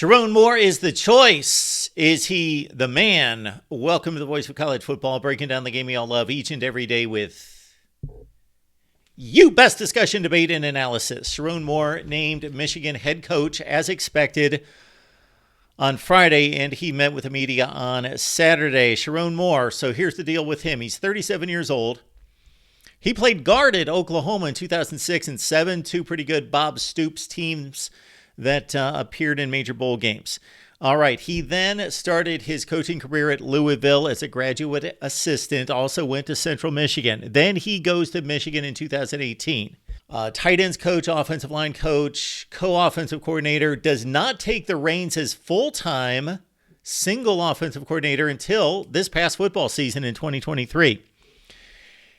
Sherrone Moore is the choice. Is he the man? Welcome to the Voice of College Football, breaking down the game we all love each and every day with you. Best discussion, debate, and analysis. Sherrone Moore named Michigan head coach as expected on Friday, and he met with the media on Saturday. Sherrone Moore, so here's the deal with him. He's 37 years old. He played guard at Oklahoma in 2006 and 2007, two pretty good Bob Stoops teams that appeared in major bowl games. All right, he then started his coaching career at Louisville as a graduate assistant, also went to Central Michigan. Then he goes to Michigan in 2018. Tight ends coach, offensive line coach, co-offensive coordinator, does not take the reins as full-time single offensive coordinator until this past football season in 2023.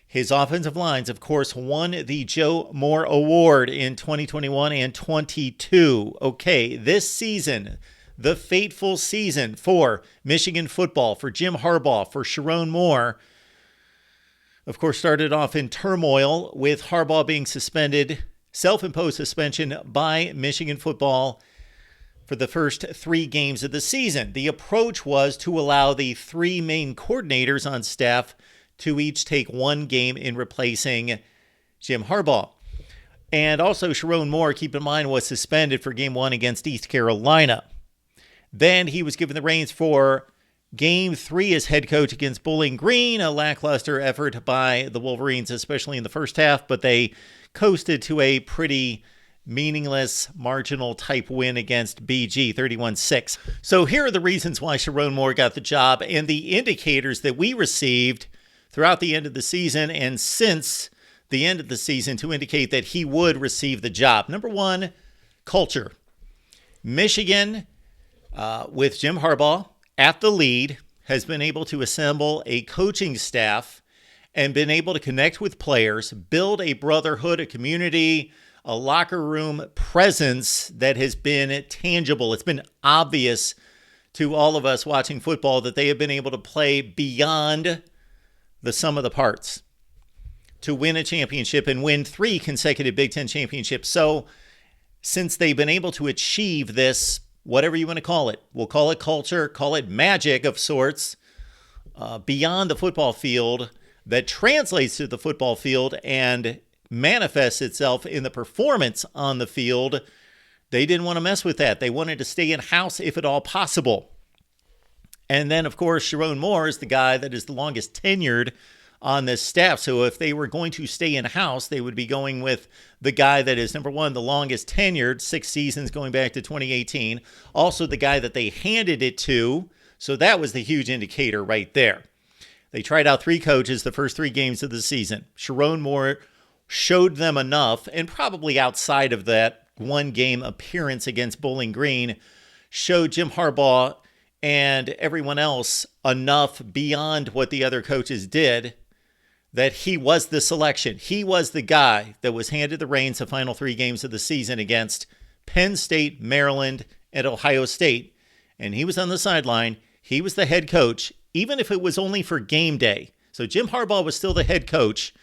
His offensive lines, of course, won the Joe Moore Award in 2021 and 22. Okay, this season, the fateful season for Michigan football, for Jim Harbaugh, for Sherrone Moore, of course, started off in turmoil with Harbaugh being suspended, self-imposed suspension by Michigan football for the first 3 games of the season. The approach was to allow the 3 main coordinators on staff to each take 1 game in replacing Jim Harbaugh. And also Sherrone Moore, keep in mind, was suspended for game 1 against East Carolina. Then he was given the reins for game 3 as head coach against Bowling Green, a lackluster effort by the Wolverines, especially in the first half, but they coasted to a pretty meaningless, marginal type win against BG, 31-6. So here are the reasons why Sherrone Moore got the job and the indicators that we received throughout the end of the season and since the end of the season to indicate that he would receive the job. Number 1, culture. Michigan, with Jim Harbaugh at the lead, has been able to assemble a coaching staff and been able to connect with players, build a brotherhood, a community, a locker room presence that has been tangible. It's been obvious to all of us watching football that they have been able to play beyond the sum of the parts to win a championship and win 3 consecutive Big Ten championships. So since they've been able to achieve this, whatever you want to call it, we'll call it culture, call it magic of sorts, beyond the football field that translates to the football field and manifests itself in the performance on the field, they didn't want to mess with that. They wanted to stay in-house if at all possible. And then, of course, Sherrone Moore is the guy that is the longest tenured on this staff. So if they were going to stay in-house, they would be going with the guy that is, number 1, the longest tenured, 6 seasons going back to 2018. Also the guy that they handed it to. So that was the huge indicator right there. They tried out 3 coaches the first 3 games of the season. Sherrone Moore showed them enough, and probably outside of that 1 game appearance against Bowling Green, showed Jim Harbaugh and everyone else enough beyond what the other coaches did that he was the selection. He was the guy that was handed the reins the final 3 games of the season against Penn State, Maryland, and Ohio State. And he was on the sideline. He was the head coach, even if it was only for game day. So Jim Harbaugh was still the head coach.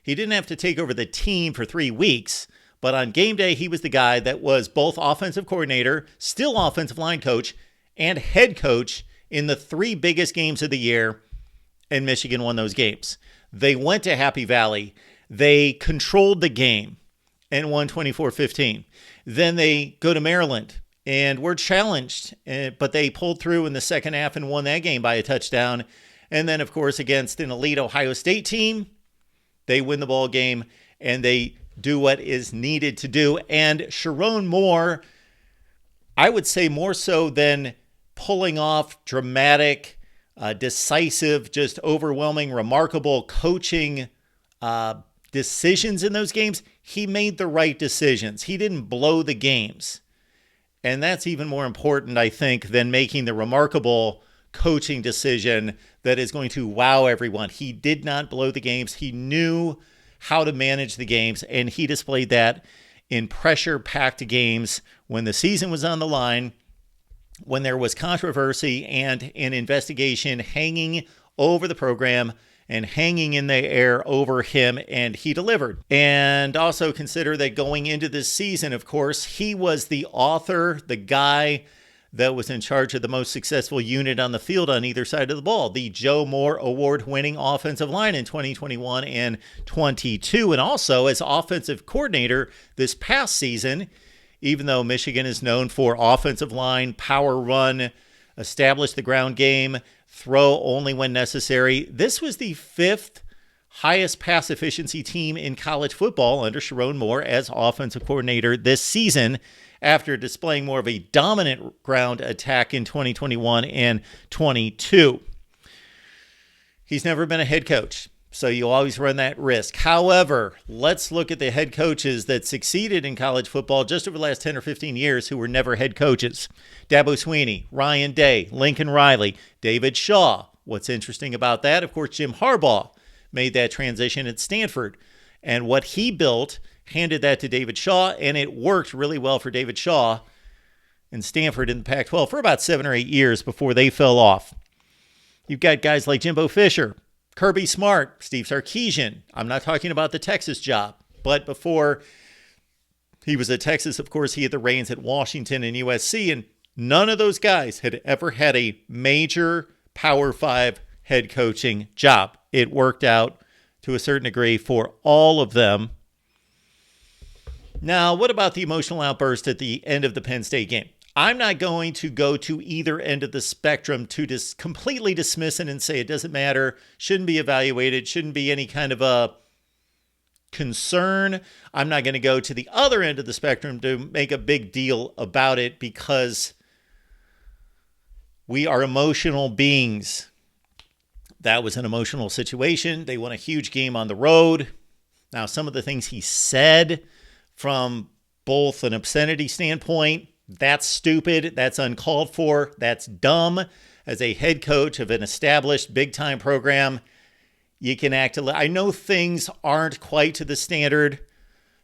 He didn't have to take over the team for 3 weeks, but on game day, he was the guy that was both offensive coordinator, still offensive line coach, and head coach in the 3 biggest games of the year, and Michigan won those games. They went to Happy Valley. They controlled the game and won 24-15. Then they go to Maryland and were challenged, but they pulled through in the second half and won that game by a touchdown. And then, of course, against an elite Ohio State team, they win the ball game and they do what is needed to do. And Sherrone Moore, I would say more so than pulling off dramatic, decisive, just overwhelming, remarkable coaching decisions in those games, he made the right decisions. He didn't blow the games. And that's even more important, I think, than making the remarkable coaching decision that is going to wow everyone. He did not blow the games. He knew how to manage the games, and he displayed that in pressure-packed games when the season was on the line, when there was controversy and an investigation hanging over the program and hanging in the air over him, and he delivered. And also consider that going into this season, of course, he was the author, the guy that was in charge of the most successful unit on the field on either side of the ball, the Joe Moore award-winning offensive line in 2021 and 22, and also as offensive coordinator this past season, even though Michigan is known for offensive line, power run, establish the ground game, throw only when necessary. This was the 5th highest pass efficiency team in college football under Sherrone Moore as offensive coordinator this season, after displaying more of a dominant ground attack in 2021 and 22. He's never been a head coach, so you always run that risk. However, let's look at the head coaches that succeeded in college football just over the last 10 or 15 years who were never head coaches. Dabo Swinney, Ryan Day, Lincoln Riley, David Shaw. What's interesting about that, of course, Jim Harbaugh made that transition at Stanford. And what he built, handed that to David Shaw, and it worked really well for David Shaw and Stanford in the Pac-12 for about 7 or 8 years before they fell off. You've got guys like Jimbo Fisher, Kirby Smart, Steve Sarkisian. I'm not talking about the Texas job, but before he was at Texas, of course, he had the reins at Washington and USC, and none of those guys had ever had a major Power 5 head coaching job. It worked out to a certain degree for all of them. Now, what about the emotional outburst at the end of the Penn State game? I'm not going to go to either end of the spectrum to just completely dismiss it and say it doesn't matter, shouldn't be evaluated, shouldn't be any kind of a concern. I'm not going to go to the other end of the spectrum to make a big deal about it because we are emotional beings. That was an emotional situation. They won a huge game on the road. Now, some of the things he said from both an obscenity standpoint, that's stupid, that's uncalled for, that's dumb. As a head coach of an established big-time program, you can act I know things aren't quite to the standard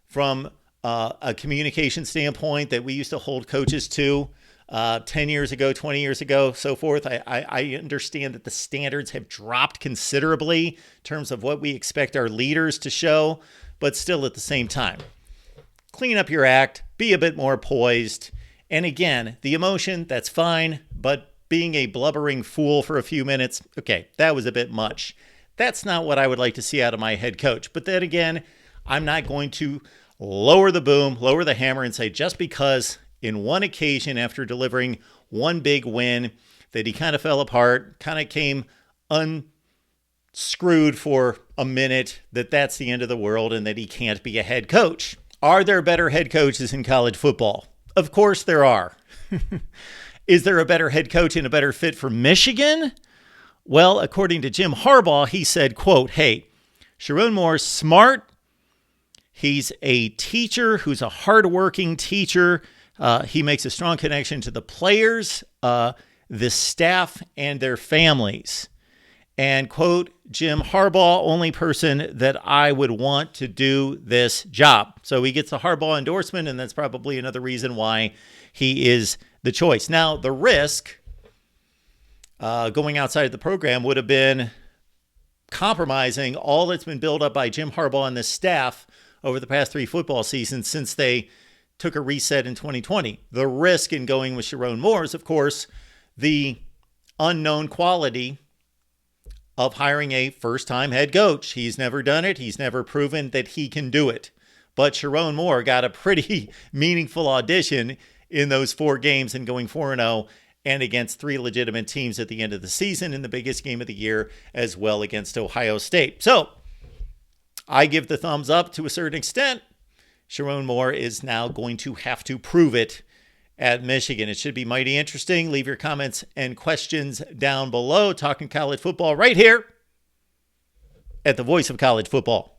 from a communication standpoint that we used to hold coaches to 10 years ago, 20 years ago, so forth. I understand that the standards have dropped considerably in terms of what we expect our leaders to show, but still at the same time, clean up your act, be a bit more poised. And again, the emotion, that's fine, but being a blubbering fool for a few minutes, okay, that was a bit much. That's not what I would like to see out of my head coach. But then again, I'm not going to lower the boom, lower the hammer, and say just because in one occasion after delivering one big win that he kind of fell apart, kind of came unscrewed for a minute, that's the end of the world and that he can't be a head coach. Are there better head coaches in college football? Of course there are. Is there a better head coach and a better fit for Michigan? Well, according to Jim Harbaugh, he said, quote, hey, Sherrone Moore's smart. He's a teacher who's a hardworking teacher. He makes a strong connection to the players, the staff, and their families. And, quote, Jim Harbaugh, only person that I would want to do this job. So he gets the Harbaugh endorsement, and that's probably another reason why he is the choice. Now, the risk going outside of the program would have been compromising all that's been built up by Jim Harbaugh and the staff over the past 3 football seasons since they took a reset in 2020. The risk in going with Sherrone Moore is, of course, the unknown quality of hiring a first-time head coach. He's never done it. He's never proven that he can do it. But Sherrone Moore got a pretty meaningful audition in those 4 games and going 4-0 and against 3 legitimate teams at the end of the season in the biggest game of the year, as well against Ohio State. So I give the thumbs up to a certain extent. Sherrone Moore is now going to have to prove it at Michigan. It should be mighty interesting. Leave your comments and questions down below. Talking college football right here at the Voice of College Football.